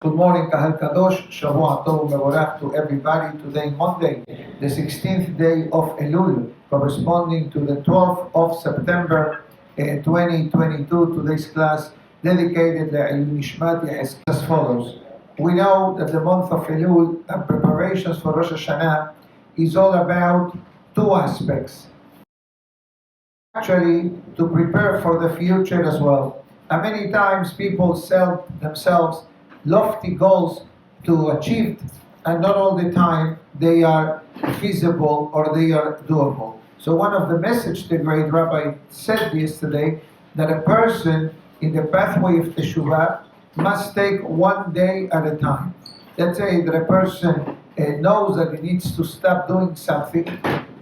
Good morning, Kahal Kadosh, Shavua Tov Mevorach to everybody. Today, Monday, the 16th day of Elul, corresponding to the 12th of September 2022. Today's class dedicated to Elul Nishmat is as follows. We know that the month of Elul and preparations for Rosh Hashanah is all about two aspects. Actually, to prepare for the future as well. And many times people set themselves lofty goals to achieve, and not all the time they are feasible or they are doable. So one of the messages the great rabbi said yesterday, that a person in the pathway of Teshuvah must take one day at a time. Let's say that a person knows that he needs to stop doing something,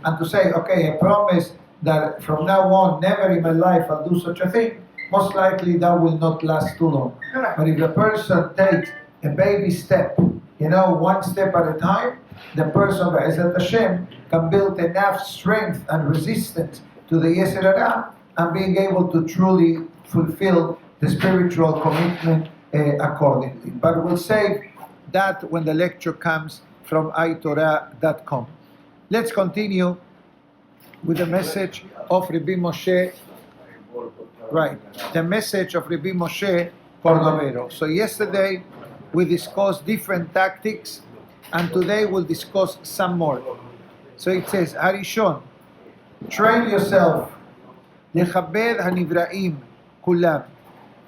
and to say, okay, I promise that from now on, never in my life I'll do such a thing. Most likely that will not last too long. But if the person takes a baby step, one step at a time, the person, Be'ezrat Hashem, can build enough strength and resistance to the Yetzer Hara and being able to truly fulfill the spiritual commitment accordingly. But we'll save that when the lecture comes from iTorah.com. Let's continue with the message of Rabbi Moshe. Right, the message of Rabbi Moshe Cordovero. So yesterday we discussed different tactics, and today we'll discuss some more. So it says, Harishon, train yourself, lechabed hanivra'im kulam,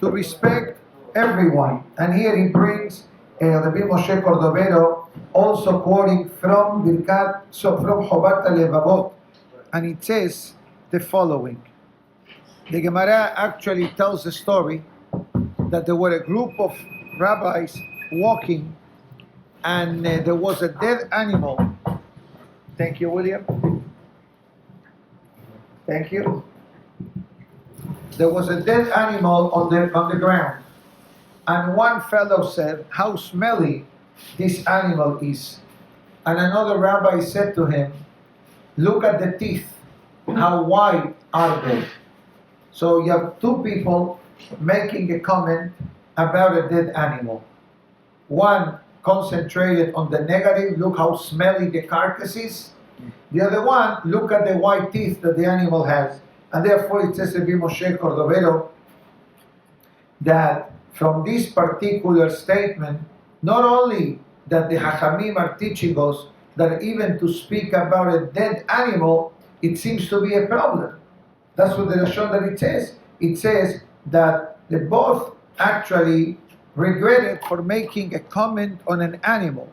to respect everyone. And here he brings Rabbi Moshe Cordovero, also quoting from Birkat, from Chobat HaLevavot, and it says the following. The Gemara actually tells the story that there were a group of rabbis walking, and there was a dead animal. Thank you, William. Thank you. There was a dead animal on the ground, and one fellow said, "How smelly this animal is!" And another rabbi said to him, "Look at the teeth. How wide are they?" So you have two people making a comment about a dead animal. One concentrated on the negative, look how smelly the carcass is. The other one, look at the white teeth that the animal has. And therefore it says Rabbi Moshe Cordovero that from this particular statement, not only that the Hachamim are teaching us that even to speak about a dead animal, it seems to be a problem. That's what the Lashon that it says. It says that they both actually regretted for making a comment on an animal.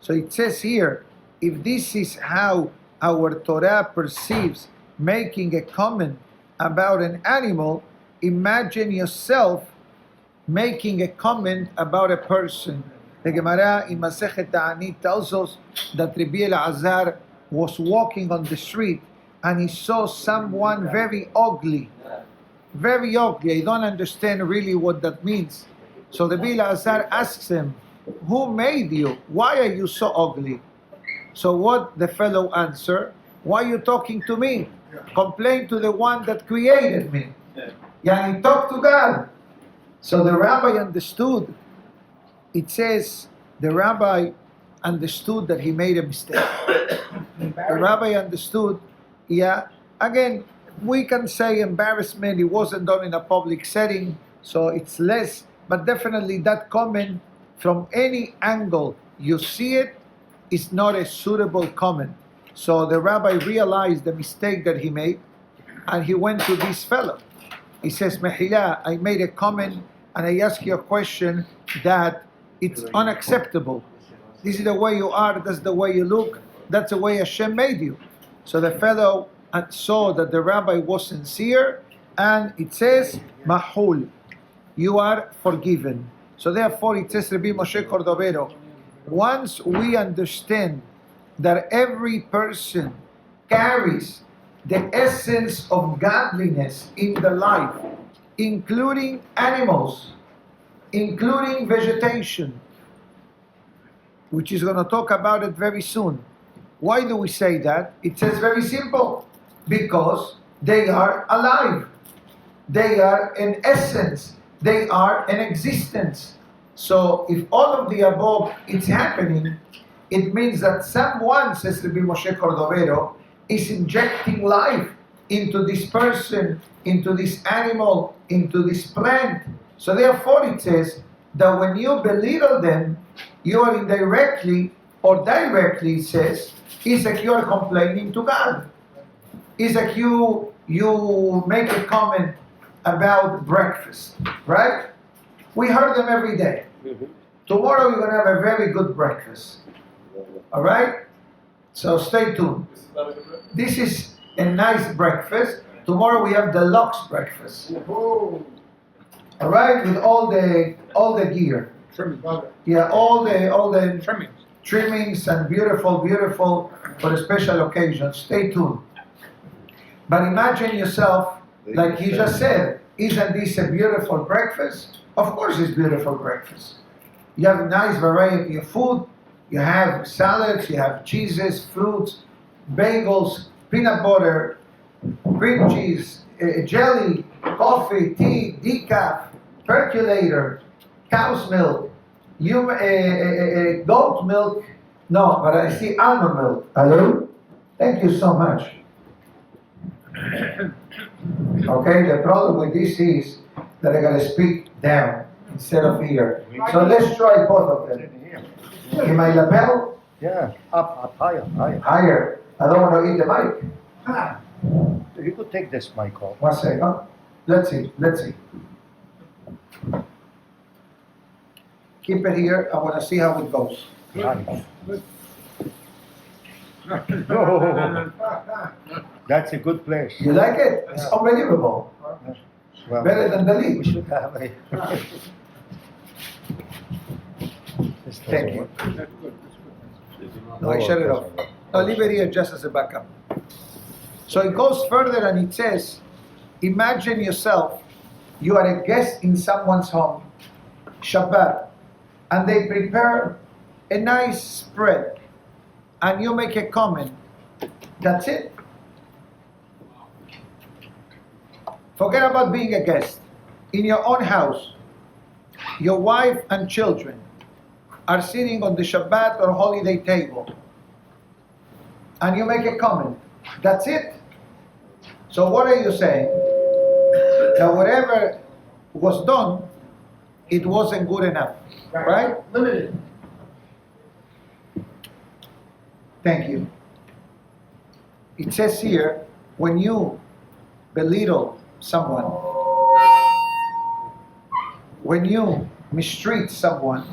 So it says here, if this is how our Torah perceives making a comment about an animal, imagine yourself making a comment about a person. The Gemara in Masechet Ta'anit tells us that Rabbi Elazar was walking on the street and he saw someone very ugly. Very ugly. I don't understand really what that means. So the Rabbi Elazar asks him, "Who made you? Why are you so ugly?" So what the fellow answered, "Why are you talking to me? Complain to the one that created me." Yeah, he talked to God. So the rabbi understood. It says the rabbi understood that he made a mistake. The rabbi understood. Yeah, again, we can say embarrassment, it wasn't done in a public setting, so it's less, but definitely that comment, from any angle you see it, is not a suitable comment. So the rabbi realized the mistake that he made, and he went to this fellow. He says, "Mehila, I made a comment, and I ask you a question that it's unacceptable. This is the way you are, that's the way you look, that's the way Hashem made you." So the fellow saw that the rabbi was sincere, and it says, "Mahul, you are forgiven." So therefore it says Rabbi Moshe Cordovero, once we understand that every person carries the essence of godliness in the life, including animals, including vegetation, which is going to talk about it very soon. Why do we say that? It says very simple, because they are alive. They are an essence. They are an existence. So if all of the above is happening, it means that someone, says Rabbi Moshe Cordovero, is injecting life into this person, into this animal, into this plant. So therefore it says that when you belittle them, you are indirectly or directly, it says, it's like you are complaining to God. It's like you make a comment about breakfast, right? We heard them every day. Tomorrow you're going to have a very good breakfast. All right? So stay tuned. This is a nice breakfast. Tomorrow we have deluxe breakfast. All right, with all the gear. Yeah, all the trimmings and beautiful for a special occasion. Stay tuned. But imagine yourself, like he just said, isn't this a beautiful breakfast? Of course it's beautiful breakfast. You have a nice variety of food. You have salads, you have cheeses, fruits, bagels, peanut butter, cream cheese, jelly, coffee, tea, decaf, percolator, cow's milk, goat milk. No, but I see almond milk. Hello? Thank you so much. Okay, the problem with this is that I gotta speak down instead of here. So let's try both of them. In my lapel? Yeah, up, higher. Higher. I don't want to eat the mic. You could take this mic off. 1 second. Let's see. Keep it here. I want to see how it goes. Nice. No. That's a good place. You like it? It's unbelievable. Well, Better than the we league. should have a. Thank you. No, I shut it off. No, leave it here just as a backup. So it goes further and it says, imagine yourself, you are a guest in someone's home, Shabbat, and they prepare a nice spread, and you make a comment. That's it. Forget about being a guest. In your own house, your wife and children are sitting on the Shabbat or holiday table, and you make a comment. That's it. So what are you saying? That whatever was done, it wasn't good enough, right? Limited. Thank you. It says here, when you belittle someone, when you mistreat someone,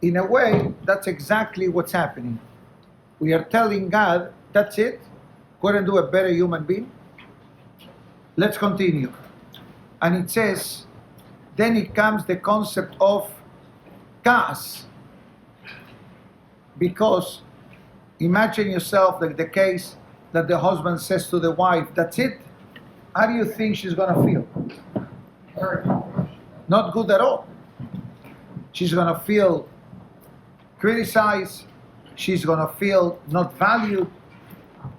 in a way, that's exactly what's happening. We are telling God, that's it. Go and do a better human being. Let's continue. And it says, then it comes the concept of gas. Because imagine yourself like the case that the husband says to the wife, that's it. How do you think she's going to feel? Not good at all. She's going to feel criticized. She's going to feel not valued.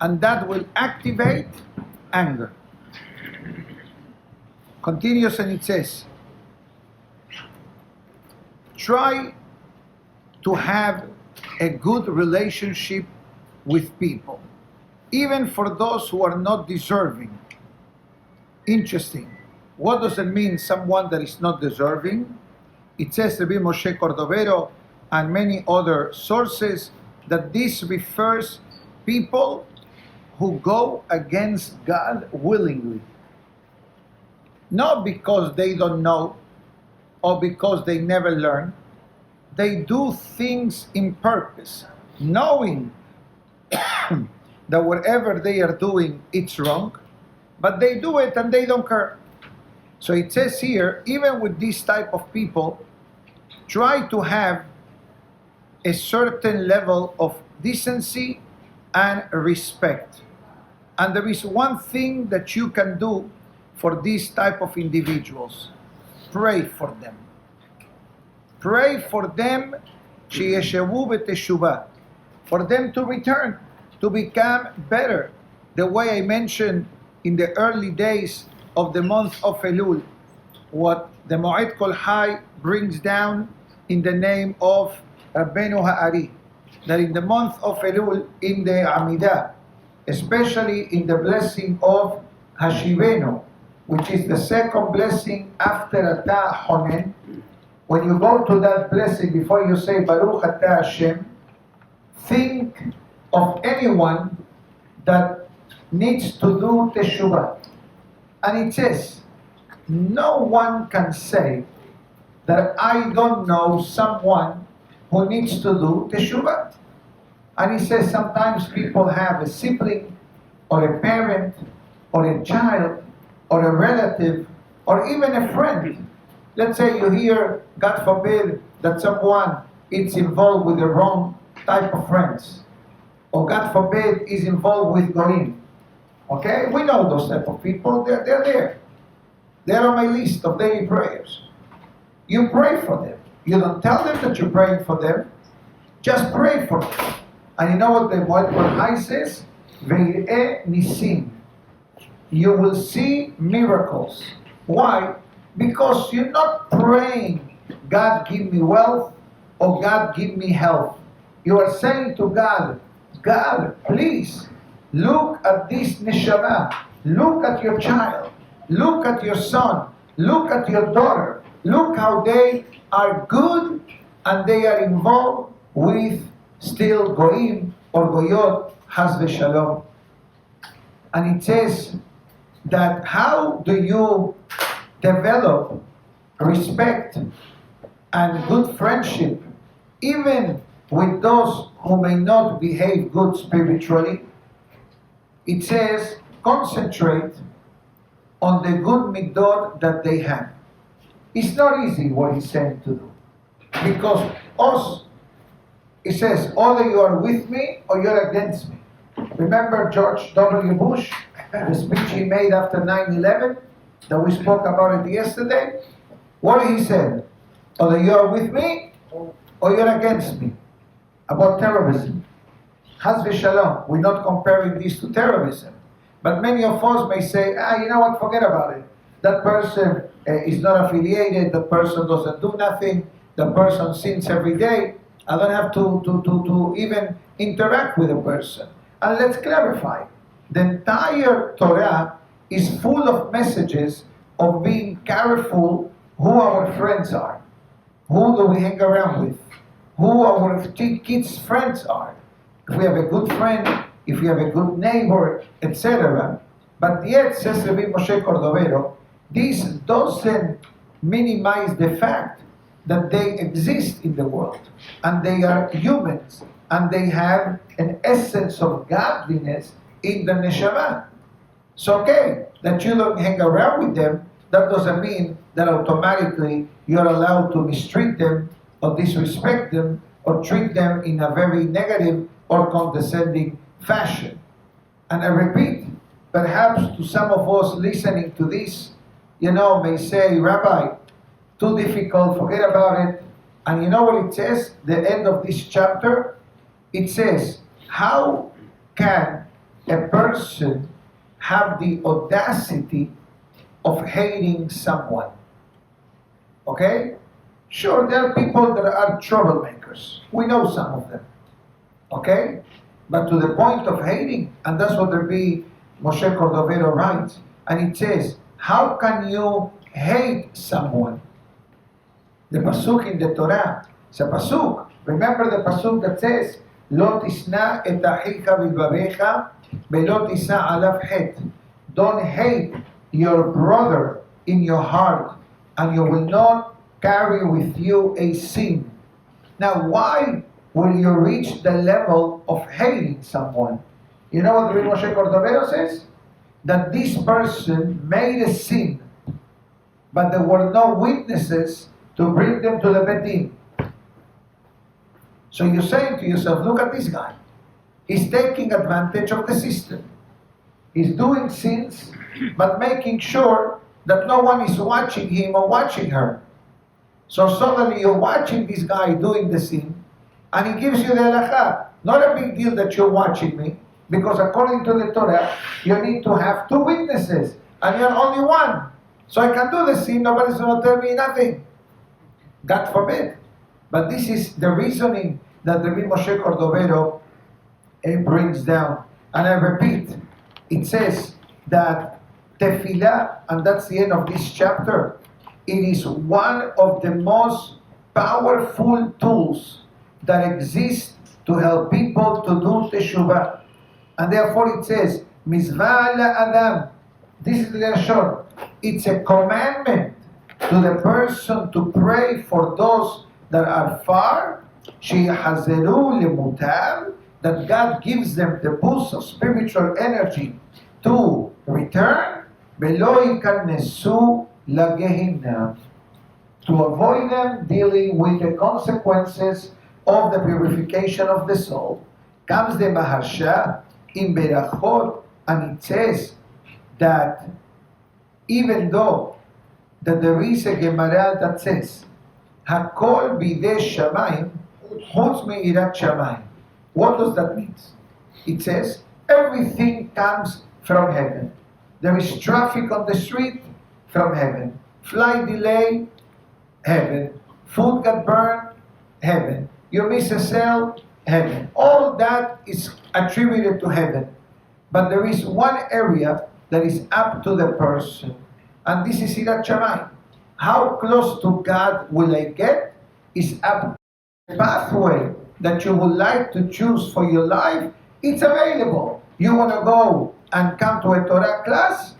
And that will activate anger. Continues and it says, try to have a good relationship with people, even for those who are not deserving. Interesting. What does it mean, someone that is not deserving? It says, Rabbi Moshe Cordovero and many other sources, that this refers people who go against God willingly. Not because they don't know or because they never learn. They do things in purpose, knowing that whatever they are doing, it's wrong, but they do it and they don't care. So it says here, even with this type of people, try to have a certain level of decency and respect. And there is one thing that you can do for these type of individuals. Pray for them. Pray for them, sheyeshevu b'teshuvah, for them to return, to become better. The way I mentioned in the early days of the month of Elul, what the Moed Kol Hai brings down in the name of Rabbeinu Ha'ari, that in the month of Elul, in the Amidah, especially in the blessing of Hashivenu, which is the second blessing after Ata Honen, when you go to that blessing before you say Baruch Ata Hashem, think of anyone that needs to do Teshuvah. And it says, no one can say that I don't know someone who needs to do Teshuvah. And he says sometimes people have a sibling or a parent or a child or a relative or even a friend. Let's say you hear, God forbid, that someone is involved with the wrong type of friends, or God forbid is involved with Goyim. Okay? We know those type of people. They're there. They're on my list of daily prayers. You pray for them. You don't tell them that you're praying for them. Just pray for them. And you know what the Moed Kol Hai says? Ve'ir'eh nisim. You will see miracles. Why? Because you're not praying, God give me wealth or God give me health. You are saying to God, God, please, look at this neshama. Look at your child. Look at your son. Look at your daughter. Look how they are good and they are involved with still goyim or goyot, has v'shalom. And it says that how do you develop respect and good friendship even with those who may not behave good spiritually? It says concentrate on the good middot that they have. It's not easy what he's saying to do, because us, it says, either you are with me or you're against me. Remember George W. Bush, the speech he made after 9/11, that we spoke about it yesterday? What he said? Either you are with me or you're against me about terrorism. Has v'shalom. We're not comparing this to terrorism. But many of us may say, you know what, forget about it. That person is not affiliated, the person doesn't do nothing, the person sins every day. I don't have to even interact with a person. And let's clarify. The entire Torah is full of messages of being careful who our friends are. Who do we hang around with? Who our kids' friends are. If we have a good friend, if we have a good neighbor, etc. But yet, says Rabbi Moshe Cordovero, this doesn't minimize the fact that they exist in the world, and they are humans, and they have an essence of godliness in the neshama. It's okay that you don't hang around with them. That doesn't mean that automatically you're allowed to mistreat them, or disrespect them, or treat them in a very negative or condescending fashion. And I repeat, perhaps to some of us listening to this, may say, Rabbi, too difficult, forget about it. And you know what it says? The end of this chapter, it says, how can a person have the audacity of hating someone? Okay? Sure, there are people that are troublemakers. We know some of them. Okay? But to the point of hating, and that's what Rabbi Moshe Cordovero writes, and it says, how can you hate someone? The pasuk in the Torah, it's a pasuk. Remember the pasuk that says, Lo tisna et achicha v'lbabecha ve'lo tisna alav het. Don't hate your brother in your heart, and you will not carry with you a sin. Now, why will you reach the level of hating someone? You know what Rabbi Moshe Cordovero says? That this person made a sin, but there were no witnesses to bring them to the Beit Din. So you're saying to yourself, look at this guy. He's taking advantage of the system. He's doing sins, but making sure that no one is watching him or watching her. So suddenly you're watching this guy doing the sin, and he gives you the halakha. Not a big deal that you're watching me, because according to the Torah, you need to have two witnesses, and you're only one. So I can do the sin, nobody's going to tell me nothing. God forbid. But this is the reasoning that the Rabbi Moshe Cordovero brings down. And I repeat, it says that tefillah, and that's the end of this chapter, it is one of the most powerful tools that exist to help people to do teshuvah. And therefore it says, Mizvah Adam. This is the Lashon. It's a commandment to the person to pray for those that are far, שיחזרו למוטב, that God gives them the boost of spiritual energy to return, ולא ייכנסו לגיהינום, to avoid them dealing with the consequences of the purification of the soul. Comes the Maharsha in Berachot, and it says that even though that there is a Gemara that says, Hakol bidei shamayim, chutz meirat shamayim. What does that mean? It says, everything comes from heaven. There is traffic on the street, from heaven. Flight delay, heaven. Food got burned, heaven. You miss a cell, heaven. All that is attributed to heaven. But there is one area that is up to the person. And this is Irat Shamayim. How close to God will I get is up to the pathway that you would like to choose for your life. It's available. You want to go and come to a Torah class?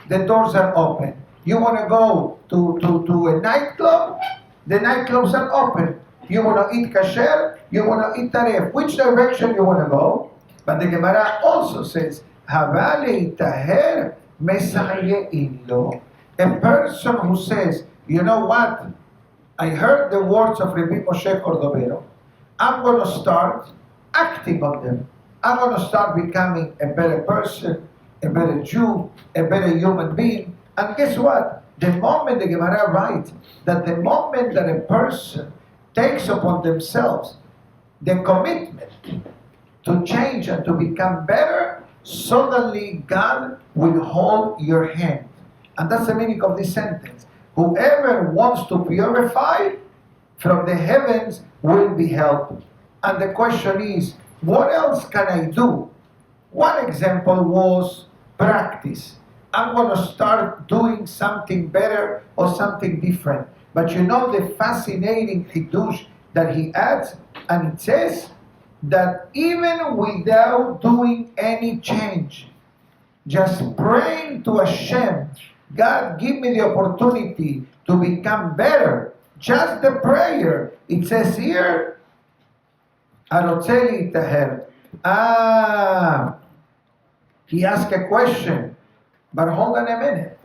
The doors are open. You want to go to a nightclub? The nightclubs are open. You want to eat kasher? You want to eat taref? Which direction you want to go? But the Gemara also says, Havale itaher mesayein lo. A person who says, you know what? I heard the words of Rabbi Moshe Cordovero. I'm going to start acting on them. I'm going to start becoming a better person, a better Jew, a better human being. And guess what? The moment the Gemara writes that the moment that a person takes upon themselves the commitment to change and to become better, suddenly God will hold your hand. And that's the meaning of this sentence. Whoever wants to purify from the heavens will be helped. And the question is, what else can I do? One example was practice. I'm going to start doing something better or something different. But you know the fascinating chidush that he adds? And it says that even without doing any change, just praying to Hashem, God, give me the opportunity to become better. Just the prayer. It says here, Arotzeli Taher. He asked a question. But hold on a minute.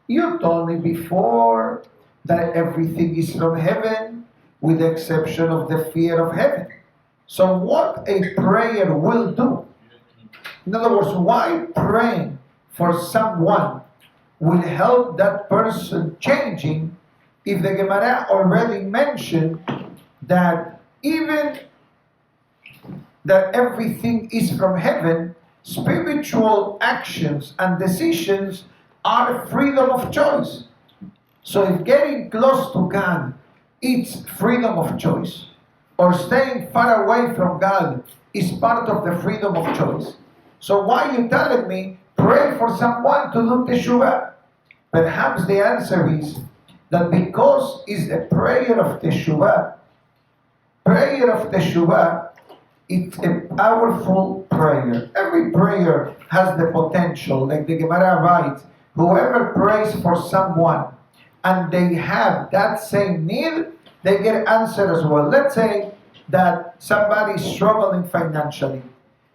You told me before that everything is from heaven, with the exception of the fear of heaven. So what a prayer will do. In other words, why praying for someone will help that person changing if the Gemara already mentioned that even that everything is from heaven, spiritual actions and decisions are freedom of choice. So if getting close to God, it's freedom of choice, or staying far away from God is part of the freedom of choice. So why are you telling me pray for someone to do teshuvah? Perhaps the answer is that because it's a prayer of teshuvah, it's a powerful prayer. Every prayer has the potential, like the Gemara writes, whoever prays for someone and they have that same need, they get answered as well. Let's say that somebody is struggling financially,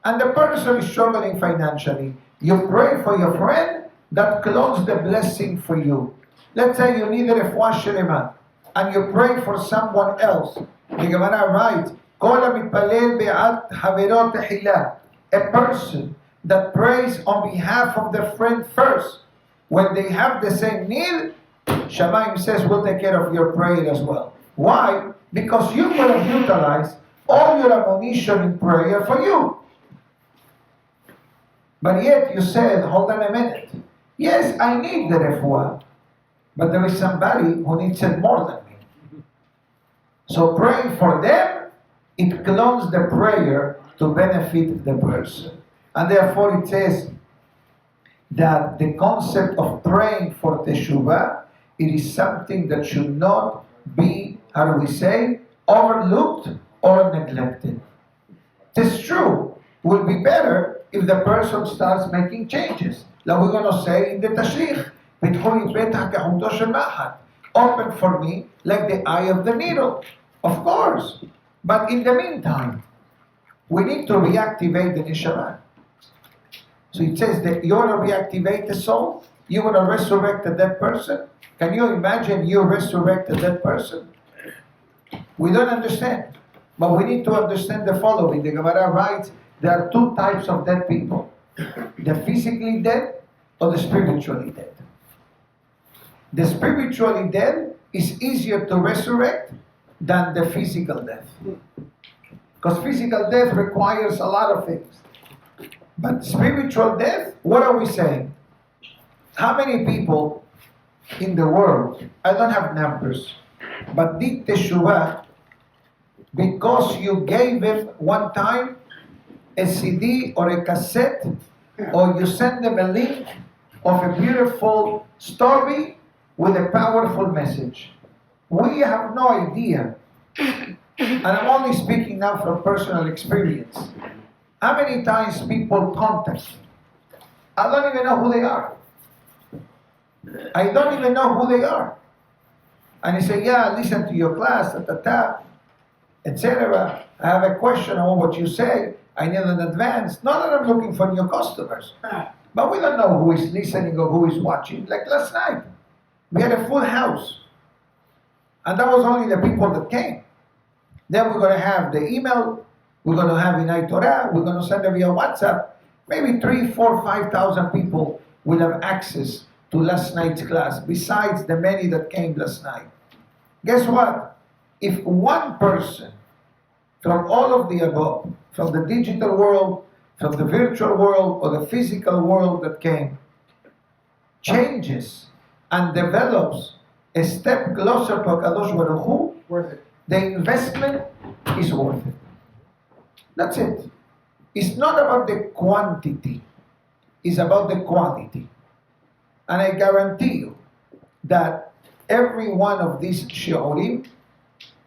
and the person is struggling financially. You pray for your friend, that closes the blessing for you. Let's say you need a refuah shelema, and you pray for someone else. The Gemara writes, a person that prays on behalf of the friend first, when they have the same need, Shamayim says, we'll take care of your prayer as well. Why? Because you will have utilized all your ammunition in prayer for you. But yet you said, hold on a minute. Yes, I need the refuah. But there is somebody who needs it more than me. So praying for them, it clones the prayer to benefit the person. And therefore it says that the concept of praying for teshuvah, it is something that should not be, how do we say, overlooked or neglected. It is true, it will be better if the person starts making changes. Like we're going to say in the Tashlich, open for me like the eye of the needle. Of course. But in the meantime, we need to reactivate the neshama. So it says that you want to reactivate the soul, you want to resurrect a dead person. Can you imagine you resurrect a dead person? We don't understand. But we need to understand the following. The Gemara writes, there are two types of dead people. The physically dead or the spiritually dead. The spiritually dead is easier to resurrect than the physical death. Because physical death requires a lot of things. But spiritual death, what are we saying? How many people in the world, I don't have numbers, but did teshuvah because you gave him one time a CD or a cassette, or you send them a link of a beautiful story with a powerful message? We have no idea, and I'm only speaking now from personal experience, how many times people contact me. I don't even know who they are. I don't even know who they are. And they say, yeah, listen to your class, etc. I have a question on what you say. I need an advance. Not that I'm looking for new customers. But we don't know who is listening or who is watching. Like last night, we had a full house. And that was only the people that came. Then we're going to have the email. We're going to have in Torah. We're going to send it via WhatsApp. Maybe 3,000, 4,000, 5,000 people will have access to last night's class, besides the many that came last night. Guess what? If one person from all of the above, from the digital world, from the virtual world, or the physical world that came, changes and develops a step closer to HaKadosh Baruch Hu, Worth it. the investment is worth it. That's it. It's not about the quantity, it's about the quality. And I guarantee you that every one of these shiurim,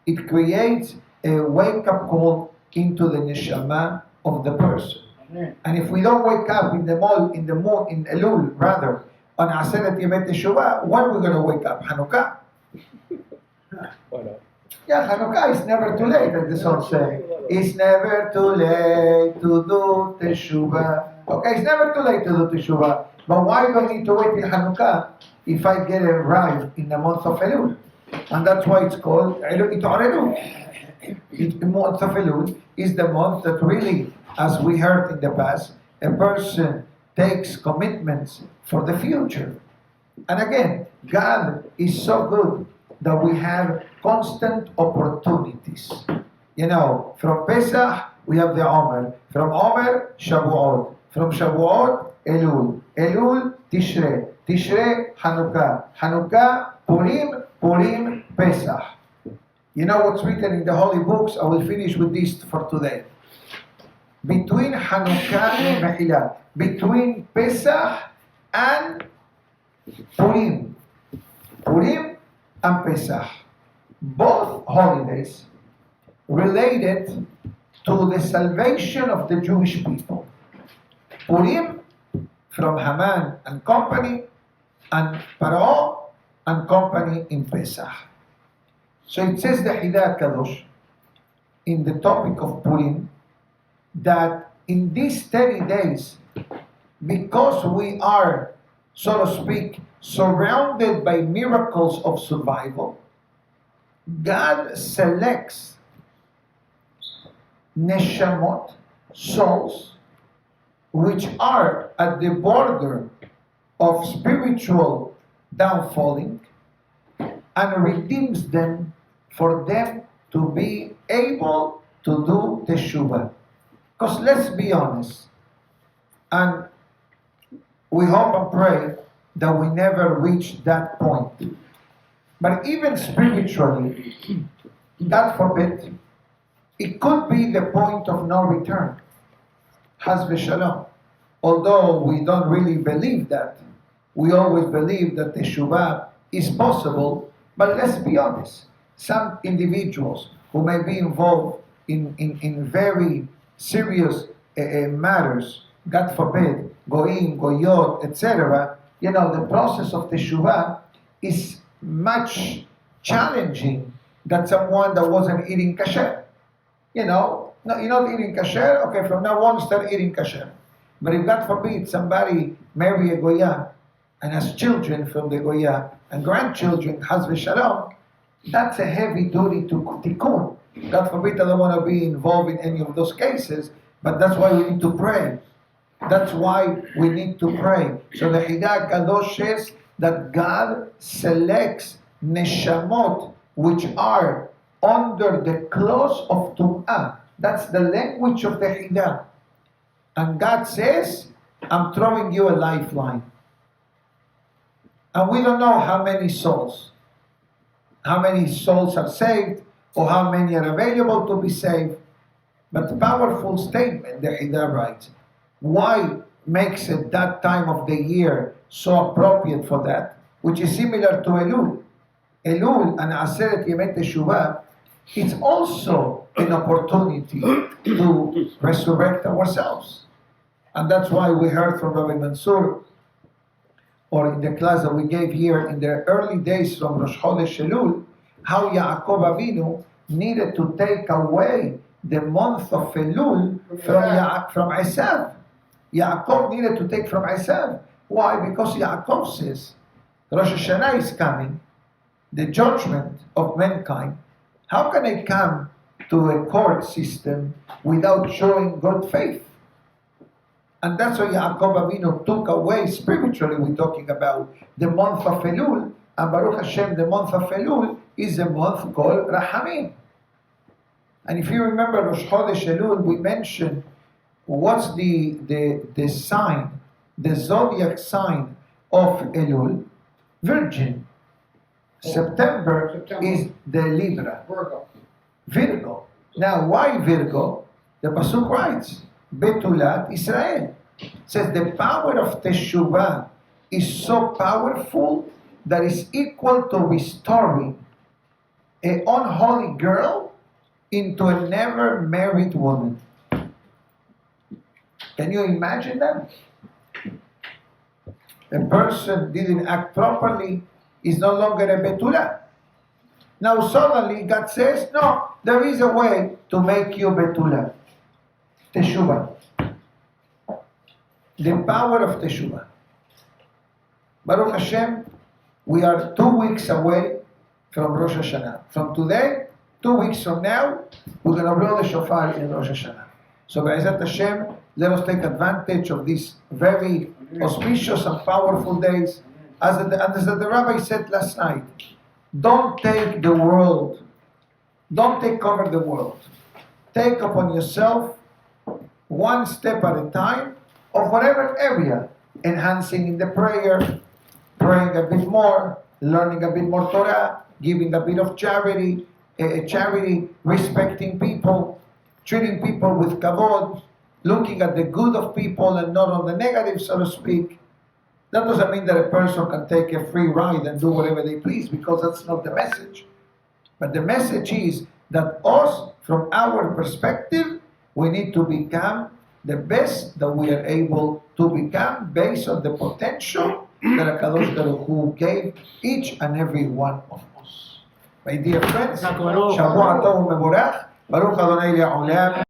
it creates a wake-up call into the neshama of the person. Amen. And if we don't wake up in Elul, rather, on Aseret Yemei Teshuvah, when are we going to wake up? Hanukkah? Why not? Yeah, Hanukkah is never too late, as the song says. It's never too late to do Teshuvah. Okay, it's never too late to do Teshuvah. But why do I need to wait till Hanukkah if I get arrived in the month of Elul? And that's why it's called Elul. The month of Elul is the month that really, as we heard in the past, a person takes commitments for the future. And again, God is so good that we have constant opportunities. You know, from Pesach, we have the Omer. From Omer, Shavuot. From Shavuot, Elul. Elul, Tishrei. Tishrei, Hanukkah. Hanukkah, Purim. Purim, Pesach. You know what's written in the holy books? I will finish with this for today. Between Hanukkah and Mehillah, between Pesach and Purim. Purim and Pesach. Both holidays related to the salvation of the Jewish people. Purim from Haman and company, and Paro and company in Pesach. So it says the Hidah Kadosh in the topic of Purim that in these 30 days, because we are, so to speak, surrounded by miracles of survival, God selects neshamot, souls, which are at the border of spiritual downfalling, and redeems them for them to be able to do teshuvah. Because let's be honest, and we hope and pray that we never reach that point. But even spiritually, God forbid, it could be the point of no return. Chas v'shalom. Although we don't really believe that, we always believe that teshuvah is possible, but let's be honest. Some individuals who may be involved in very serious matters, God forbid, goyim, goyot, etc., the process of teshuvah is much challenging than someone that wasn't eating kasher. No, you're not eating kasher, okay, from now on start eating kasher. But if God forbid somebody marry a goya and has children from the goya and grandchildren, chas v'shalom, that's a heavy duty to tikkun. God forbid, I don't want to be involved in any of those cases, but that's why we need to pray. That's why we need to pray. So the Hidah Kadosh says that God selects neshamot which are under the clause of Tum'ah. That's the language of the Hidah. And God says, I'm throwing you a lifeline. And we don't know how many souls are saved, or how many are available to be saved. But powerful statement, the Hidah writes. Why makes it that time of the year so appropriate for that? Which is similar to Elul. Elul and Aseret Yemet Teshuvah, it's also an opportunity to resurrect ourselves. And that's why we heard from Rabbi Mansour, or in the class that we gave here in the early days from Rosh Chodesh Elul, how Yaakov Avinu needed to take away the month of Elul from Esav. Yaakov needed to take from Esav. Why? Because Yaakov says, Rosh Hashanah is coming, the judgment of mankind. How can I come to a court system without showing good faith? And that's why Yaakov Avinu took away, spiritually we're talking about, the month of Elul. And Baruch Hashem, the month of Elul is a month called Rahamim. And if you remember Rosh Chodesh Elul, we mentioned what's the sign, the zodiac sign of Elul? Virgin. September is the Libra. Virgo. Now, why Virgo? The Pasuk writes, Betulat Israel. It says the power of Teshuvah is so powerful that is equal to restoring an unholy girl into a never married woman. Can you imagine that? A person didn't act properly, is no longer a Betulah. Now suddenly God says, no, there is a way to make you Betulah. Teshuvah. The power of Teshuvah. Baruch Hashem, we are 2 weeks away from Rosh Hashanah. From today, 2 weeks from now, we're going to blow the shofar in Rosh Hashanah. So Be'ezat Hashem, let us take advantage of these very auspicious and powerful days. As the Rabbi said last night, don't take the world, don't take over the world. Take upon yourself one step at a time of whatever area, enhancing in the prayer, praying a bit more, learning a bit more Torah, giving a bit of charity, respecting people, treating people with kavod, looking at the good of people and not on the negative, so to speak. That doesn't mean that a person can take a free ride and do whatever they please, because that's not the message. But the message is that us, from our perspective, we need to become the best that we are able to become based on the potential that HaKadosh Baruch Hu gave each and every one of us. My dear friends, Shavua Tov Mevorach, Baruch Adonai Le'olam.